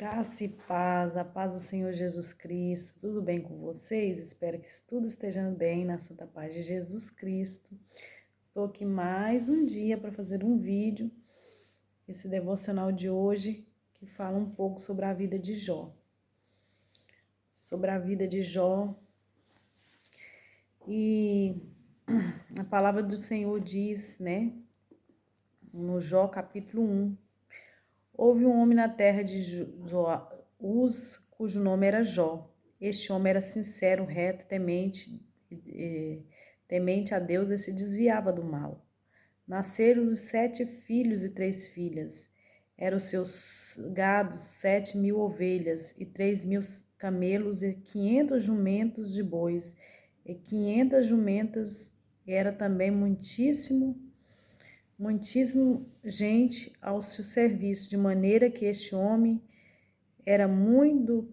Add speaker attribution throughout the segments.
Speaker 1: Graça e paz, a paz do Senhor Jesus Cristo, tudo bem com vocês? Espero que tudo esteja bem na santa paz de Jesus Cristo. Estou aqui mais um dia para fazer um vídeo, esse devocional de hoje, que fala um pouco sobre a vida de Jó. Sobre a vida de Jó. E a palavra do Senhor diz, né, no Jó capítulo 1, houve um homem na terra de Uz, cujo nome era Jó. Este homem era sincero, reto, temente a Deus e se desviava do mal. Nasceram-lhe 7 filhos e 3 filhas. Eram os seus gados 7.000 ovelhas e 3.000 camelos e 500 jumentos de bois e 500 jumentas. Era também muitíssimo gente ao seu serviço, de maneira que este homem era muito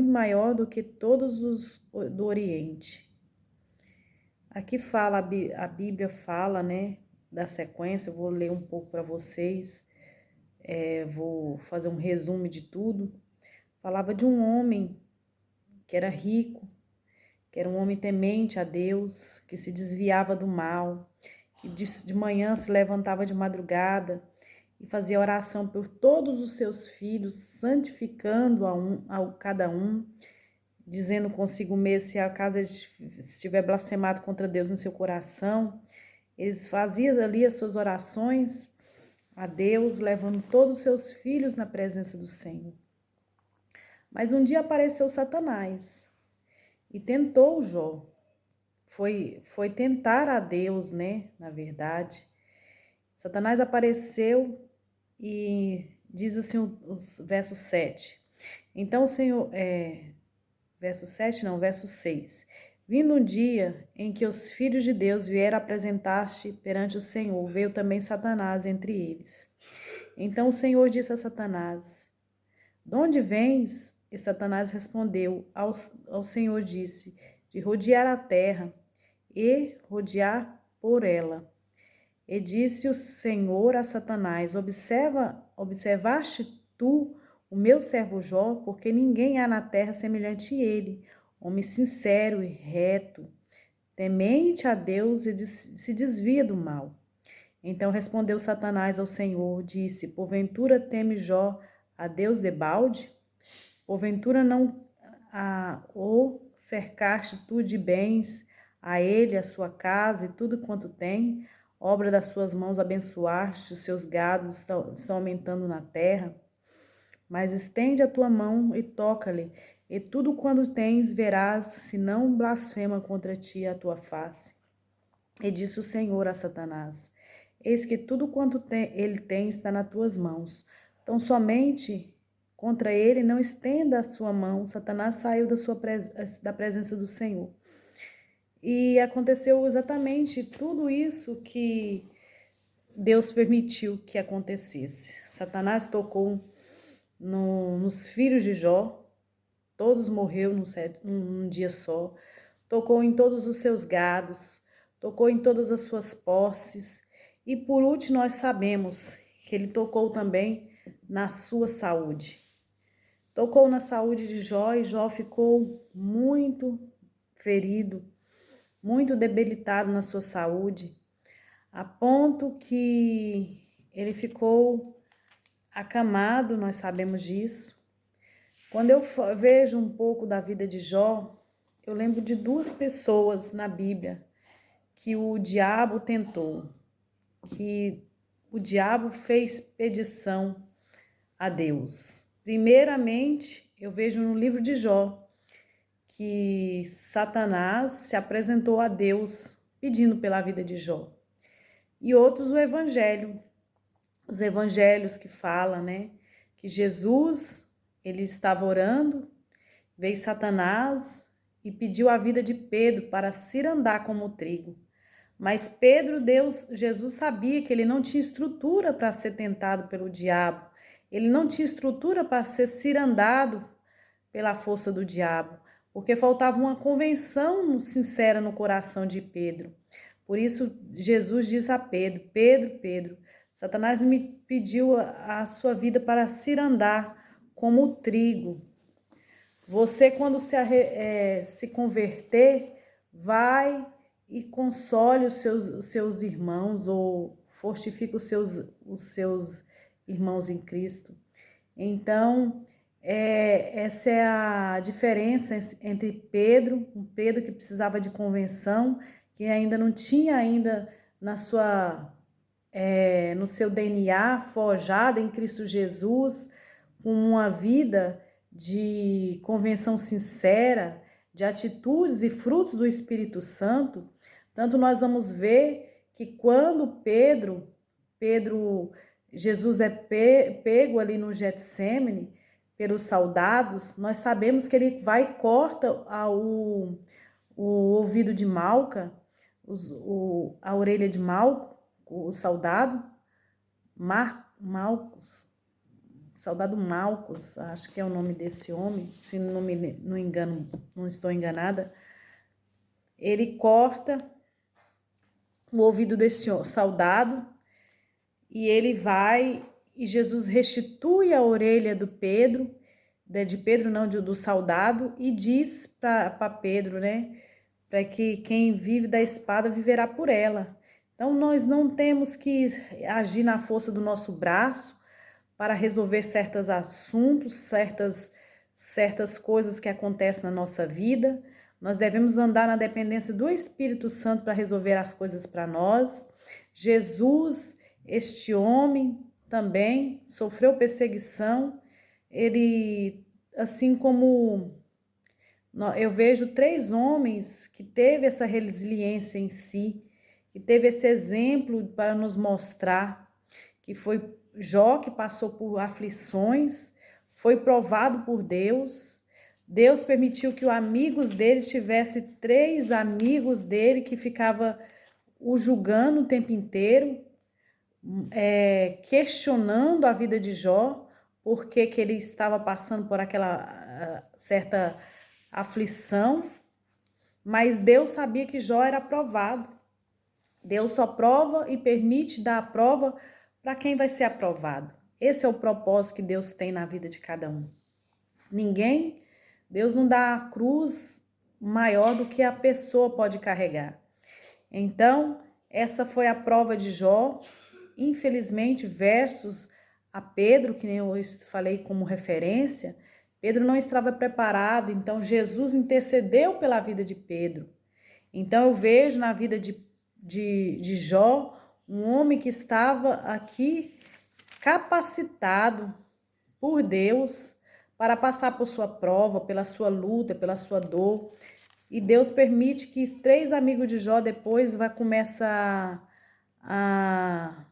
Speaker 1: maior do que todos os do Oriente. Aqui fala, a Bíblia fala, né, da sequência. Eu vou ler um pouco para vocês, vou fazer um resumo de tudo. Falava de um homem que era rico, que era um homem temente a Deus, que se desviava do mal, que de manhã se levantava de madrugada e fazia oração por todos os seus filhos, santificando a cada um, dizendo consigo mesmo, se acaso ele estiver blasfemado contra Deus em seu coração, eles faziam ali as suas orações a Deus, levando todos os seus filhos na presença do Senhor. Mas um dia apareceu Satanás e tentou Jó. Foi tentar a Deus, né? Na verdade, Satanás apareceu e diz assim os versos 7. Então o Senhor, verso 7 não, verso 6. Vindo um dia em que os filhos de Deus vieram apresentar-se perante o Senhor, veio também Satanás entre eles. Então o Senhor disse a Satanás: de onde vens? E Satanás respondeu ao Senhor, disse: de rodear a terra e rodear por ela. E disse o Senhor a Satanás: observaste tu o meu servo Jó, porque ninguém há na terra semelhante a ele, homem sincero e reto, temente a Deus e se desvia do mal. Então respondeu Satanás ao Senhor, disse: porventura teme Jó a Deus debalde? Porventura não o cercaste tu de bens, a ele, a sua casa e tudo quanto tem? Obra das suas mãos abençoaste, os seus gados estão aumentando na terra. Mas estende a tua mão e toca-lhe, e tudo quanto tens verás, se não blasfema contra ti a tua face. E disse o Senhor a Satanás: eis que tudo quanto ele tem está nas tuas mãos. Então somente contra ele não estenda a sua mão. Satanás saiu da presença do Senhor. E aconteceu exatamente tudo isso que Deus permitiu que acontecesse. Satanás tocou nos filhos de Jó, todos morreram num dia só, tocou em todos os seus gados, tocou em todas as suas posses, e por último nós sabemos que ele tocou também na sua saúde. Tocou na saúde de Jó e Jó ficou muito ferido, muito debilitado na sua saúde, a ponto que ele ficou acamado, nós sabemos disso. Quando eu vejo um pouco da vida de Jó, eu lembro de 2 pessoas na Bíblia que o diabo tentou, que o diabo fez petição a Deus. Primeiramente, eu vejo no livro de Jó, que Satanás se apresentou a Deus pedindo pela vida de Jó. E outros o evangelho, os evangelhos que falam, né, que Jesus, ele estava orando, veio Satanás e pediu a vida de Pedro para cirandar como trigo. Mas Jesus sabia que ele não tinha estrutura para ser tentado pelo diabo. Ele não tinha estrutura para ser cirandado pela força do diabo, porque faltava uma convenção sincera no coração de Pedro. Por isso, Jesus disse a Pedro: Pedro, Pedro, Satanás me pediu a sua vida para cirandar como o trigo. Você, quando se converter, vai e console os seus irmãos ou fortifica os seus irmãos em Cristo. Então, essa é a diferença entre Pedro, um Pedro que precisava de convenção, que ainda não tinha ainda no seu DNA forjado em Cristo Jesus, com uma vida de convenção sincera, de atitudes e frutos do Espírito Santo. Tanto nós vamos ver que quando Jesus é pego ali no Getsêmani pelos soldados, nós sabemos que ele vai e corta o ouvido de Malca, a orelha de Malco, o soldado, soldado Malcos, acho que é o nome desse homem, se não engano, não estou enganada. Ele corta o ouvido desse soldado e ele vai e Jesus restitui a orelha do soldado, e diz para Pedro, né, para que quem vive da espada viverá por ela. Então nós não temos que agir na força do nosso braço para resolver certos assuntos, certas coisas que acontecem na nossa vida. Nós devemos andar na dependência do Espírito Santo para resolver as coisas para nós. Jesus, este homem, também sofreu perseguição. Ele, assim como eu vejo 3 homens que teve essa resiliência em si, que teve esse exemplo para nos mostrar, que foi Jó, que passou por aflições, foi provado por Deus. Deus permitiu que os amigos dele tivesse 3 amigos dele que ficavam o julgando o tempo inteiro, questionando a vida de Jó, porque que ele estava passando por aquela certa aflição, mas Deus sabia que Jó era aprovado. Deus só prova e permite dar a prova para quem vai ser aprovado. Esse é o propósito que Deus tem na vida de cada um. Deus não dá a cruz maior do que a pessoa pode carregar. Então, essa foi a prova de Jó. Infelizmente, versus a Pedro, que nem eu falei como referência, Pedro não estava preparado, então Jesus intercedeu pela vida de Pedro. Então eu vejo na vida de Jó um homem que estava aqui capacitado por Deus para passar por sua prova, pela sua luta, pela sua dor. E Deus permite que 3 amigos de Jó depois vai começar a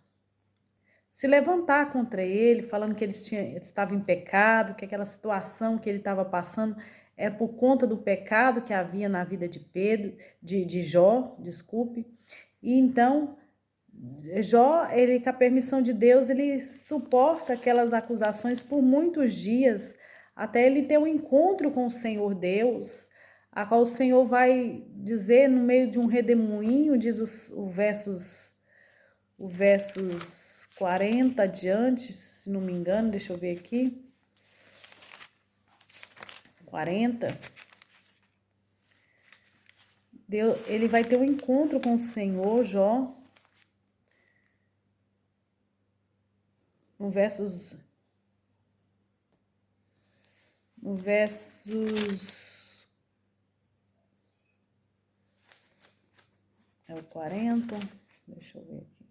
Speaker 1: se levantar contra ele, falando que ele estava em pecado, que aquela situação que ele estava passando é por conta do pecado que havia na vida de Jó, desculpe. E então, Jó, ele, com a permissão de Deus, ele suporta aquelas acusações por muitos dias, até ele ter um encontro com o Senhor Deus, a qual o Senhor vai dizer no meio de um redemoinho, diz o versos 40 adiante, se não me engano, deixa eu ver aqui. 40. Ele vai ter um encontro com o Senhor, Jó. No versos é o 40, deixa eu ver aqui.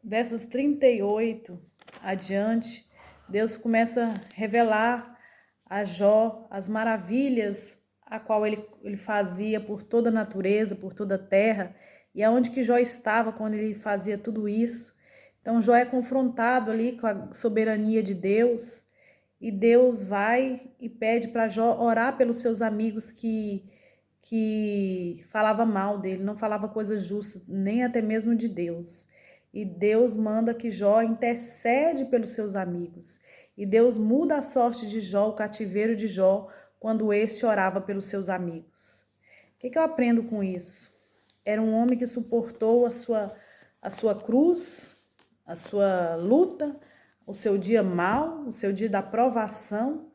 Speaker 1: Versos 38 adiante, Deus começa a revelar a Jó as maravilhas a qual ele fazia por toda a natureza, por toda a terra, e aonde que Jó estava quando ele fazia tudo isso. Então Jó é confrontado ali com a soberania de Deus, e Deus vai e pede para Jó orar pelos seus amigos que falava mal dele, não falava coisas justas, nem até mesmo de Deus. E Deus manda que Jó intercede pelos seus amigos. E Deus muda a sorte de Jó, o cativeiro de Jó, quando este orava pelos seus amigos. O que eu aprendo com isso? Era um homem que suportou a sua cruz, a sua luta, o seu dia mau, o seu dia da provação,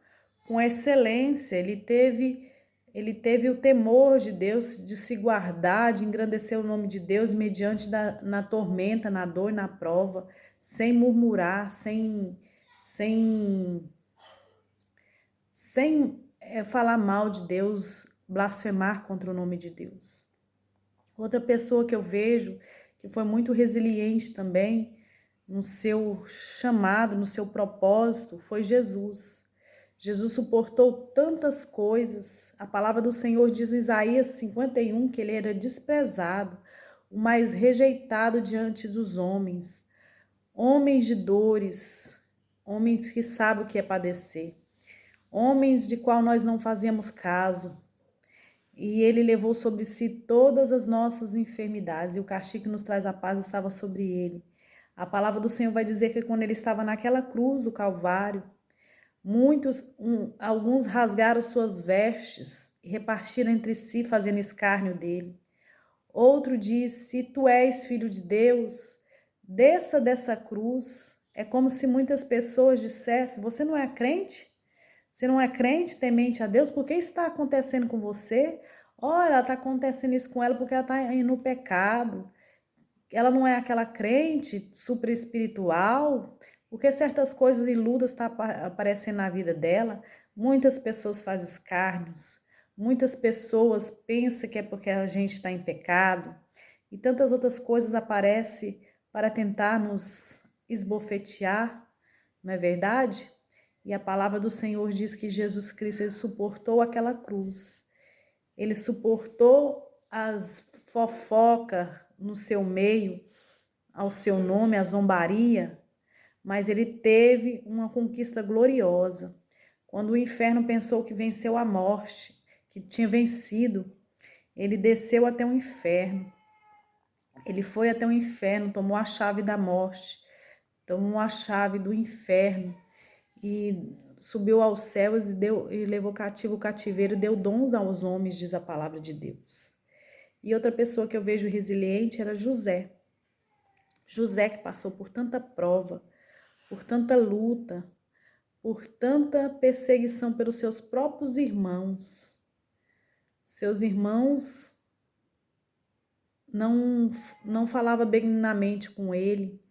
Speaker 1: com excelência. Ele teve o temor de Deus, de se guardar, de engrandecer o nome de Deus na tormenta, na dor e na prova, sem murmurar, sem falar mal de Deus, blasfemar contra o nome de Deus. Outra pessoa que eu vejo que foi muito resiliente também no seu chamado, no seu propósito, foi Jesus. Jesus suportou tantas coisas. A palavra do Senhor diz em Isaías 51 que ele era desprezado, o mais rejeitado diante dos homens. Homens de dores, homens que sabem o que é padecer, homens de qual nós não fazíamos caso. E ele levou sobre si todas as nossas enfermidades, e o castigo que nos traz a paz estava sobre ele. A palavra do Senhor vai dizer que quando ele estava naquela cruz do Calvário, alguns rasgaram suas vestes e repartiram entre si, fazendo escárnio dele. Outro disse: se tu és filho de Deus, desça dessa cruz. É como se muitas pessoas dissessem: você não é crente? Você não é crente, temente a Deus? Por que está acontecendo com você? Olha, está acontecendo isso com ela porque ela está indo no pecado. Ela não é aquela crente super espiritual, porque certas coisas e lutas estão aparecendo na vida dela. Muitas pessoas fazem escárnios, muitas pessoas pensam que é porque a gente está em pecado, e tantas outras coisas aparecem para tentar nos esbofetear, não é verdade? E a palavra do Senhor diz que Jesus Cristo, ele suportou aquela cruz, ele suportou as fofocas no seu meio, ao seu nome, a zombaria, mas ele teve uma conquista gloriosa. Quando o inferno pensou que venceu a morte, que tinha vencido, ele desceu até o inferno. Ele foi até o inferno, tomou a chave da morte, tomou a chave do inferno e subiu aos céus e levou cativo o cativeiro, deu dons aos homens, diz a palavra de Deus. E outra pessoa que eu vejo resiliente era José. José que passou por tanta prova, por tanta luta, por tanta perseguição pelos seus próprios irmãos. Seus irmãos não falavam benignamente com ele,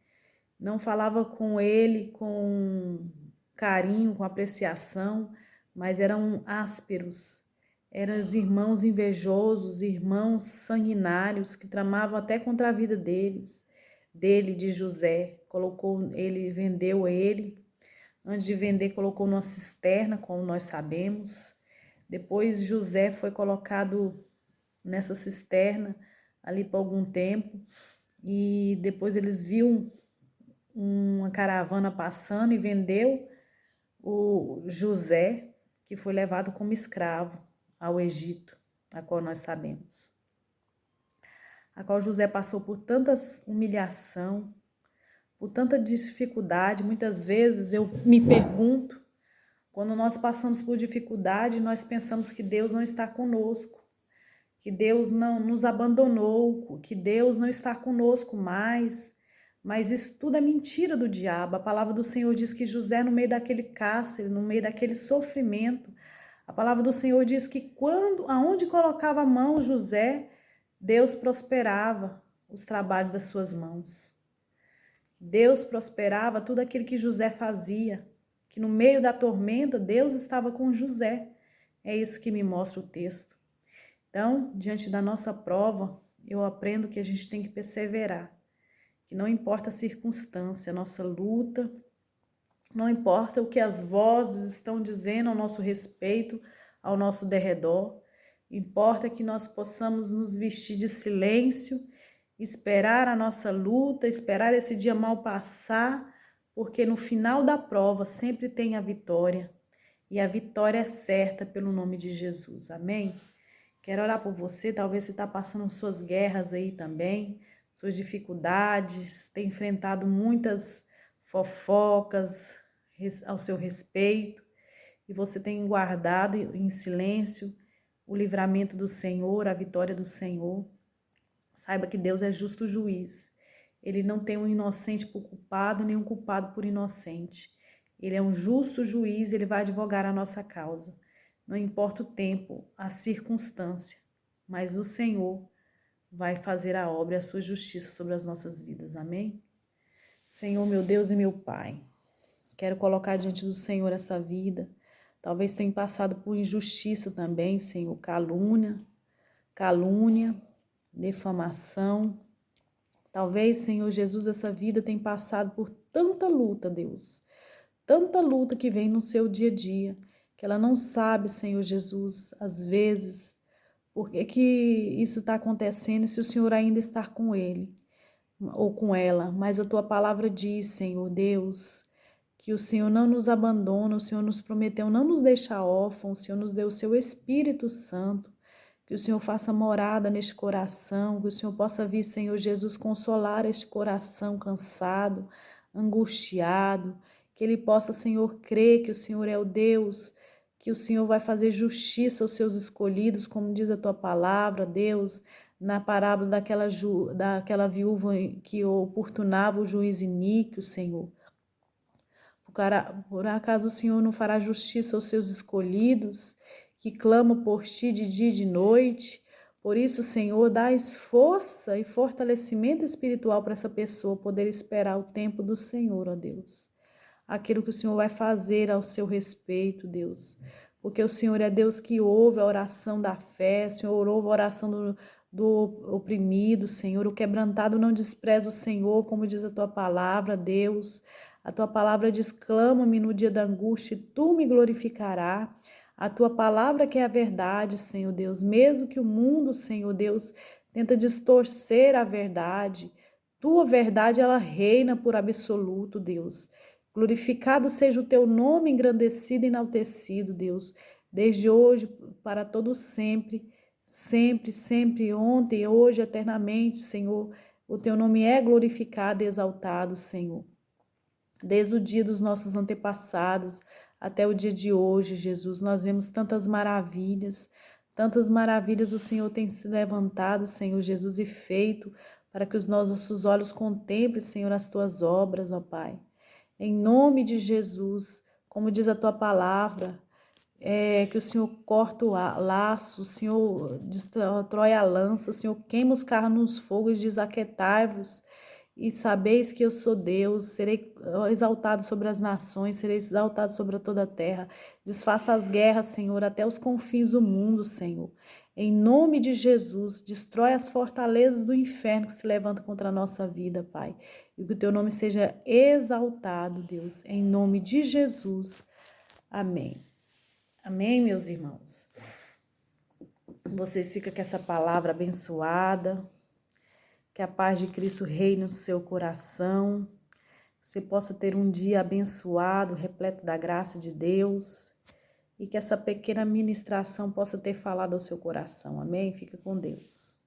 Speaker 1: não falava com ele com carinho, com apreciação, mas eram ásperos. Eram os irmãos invejosos, irmãos sanguinários que tramavam até contra a vida de José. Vendeu ele. Antes de vender, colocou numa cisterna, como nós sabemos. Depois José foi colocado nessa cisterna ali por algum tempo. E depois eles viram uma caravana passando e vendeu o José, que foi levado como escravo ao Egito, a qual nós sabemos. A qual José passou por tanta humilhação, por tanta dificuldade. Muitas vezes eu me pergunto, quando nós passamos por dificuldade, nós pensamos que Deus não está conosco, que Deus não nos abandonou, que Deus não está conosco mais. Mas isso tudo é mentira do diabo. A palavra do Senhor diz que José, no meio daquele cárcere, no meio daquele sofrimento, a palavra do Senhor diz que aonde colocava a mão José, Deus prosperava os trabalhos das suas mãos. Deus prosperava tudo aquilo que José fazia, que no meio da tormenta Deus estava com José. É isso que me mostra o texto. Então, diante da nossa prova, eu aprendo que a gente tem que perseverar, que não importa a circunstância, a nossa luta, não importa o que as vozes estão dizendo ao nosso respeito, ao nosso derredor, importa que nós possamos nos vestir de silêncio, esperar a nossa luta, esperar esse dia mal passar, porque no final da prova sempre tem a vitória, e a vitória é certa pelo nome de Jesus, amém? Quero orar por você, talvez você está passando suas guerras aí também, suas dificuldades, tem enfrentado muitas fofocas ao seu respeito, e você tem guardado em silêncio o livramento do Senhor, a vitória do Senhor. Saiba que Deus é justo juiz, Ele não tem um inocente por culpado, nem um culpado por inocente. Ele é um justo juiz, ele vai advogar a nossa causa. Não importa o tempo, a circunstância, mas o Senhor vai fazer a obra e a sua justiça sobre as nossas vidas. Amém? Senhor, meu Deus e meu Pai, quero colocar diante do Senhor essa vida. Talvez tenha passado por injustiça também, Senhor, calúnia, defamação. Talvez, Senhor Jesus, essa vida tenha passado por tanta luta, Deus. Tanta luta que vem no seu dia a dia, que ela não sabe, Senhor Jesus, às vezes, por que isso está acontecendo e se o Senhor ainda está com ele ou com ela. Mas a tua palavra diz, Senhor Deus, que o Senhor não nos abandona, o Senhor nos prometeu não nos deixar órfãos, o Senhor nos deu o seu Espírito Santo. Que o Senhor faça morada neste coração, que o Senhor possa vir, Senhor Jesus, consolar este coração cansado, angustiado, que ele possa, Senhor, crer que o Senhor é o Deus, que o Senhor vai fazer justiça aos seus escolhidos, como diz a tua palavra, Deus, na parábola daquela viúva que oportunava o juiz iníquo, Senhor. Por acaso o Senhor não fará justiça aos seus escolhidos, que clamam por ti de dia e de noite? Por isso, Senhor, dás força e fortalecimento espiritual para essa pessoa poder esperar o tempo do Senhor, ó Deus. Aquilo que o Senhor vai fazer ao seu respeito, Deus. Porque o Senhor é Deus que ouve a oração da fé, o Senhor ouve a oração do oprimido, Senhor. O quebrantado não despreza o Senhor, como diz a tua palavra, Deus. A tua palavra diz, clama-me no dia da angústia, e tu me glorificarás. A tua palavra que é a verdade, Senhor Deus. Mesmo que o mundo, Senhor Deus, tenta distorcer a verdade, tua verdade, ela reina por absoluto, Deus. Glorificado seja o teu nome, engrandecido e enaltecido, Deus. Desde hoje, para todo sempre, sempre, sempre, ontem, hoje, eternamente, Senhor. O teu nome é glorificado e exaltado, Senhor. Desde o dia dos nossos antepassados até o dia de hoje, Jesus, nós vemos tantas maravilhas o Senhor tem se levantado, Senhor Jesus, e feito para que os nossos olhos contemplem, Senhor, as tuas obras, ó Pai. Em nome de Jesus, como diz a tua palavra, que o Senhor corta o laço, o Senhor destrói a lança, o Senhor queima os carros nos fogos, diz aquietai-vos e sabeis que eu sou Deus, serei exaltado sobre as nações, serei exaltado sobre toda a terra. Desfaça as guerras, Senhor, até os confins do mundo, Senhor. Em nome de Jesus, destrói as fortalezas do inferno que se levantam contra a nossa vida, Pai. E que o teu nome seja exaltado, Deus, em nome de Jesus. Amém. Amém, meus irmãos. Vocês ficam com essa palavra abençoada. Que a paz de Cristo reine no seu coração, que você possa ter um dia abençoado, repleto da graça de Deus, e que essa pequena ministração possa ter falado ao seu coração. Amém? Fica com Deus.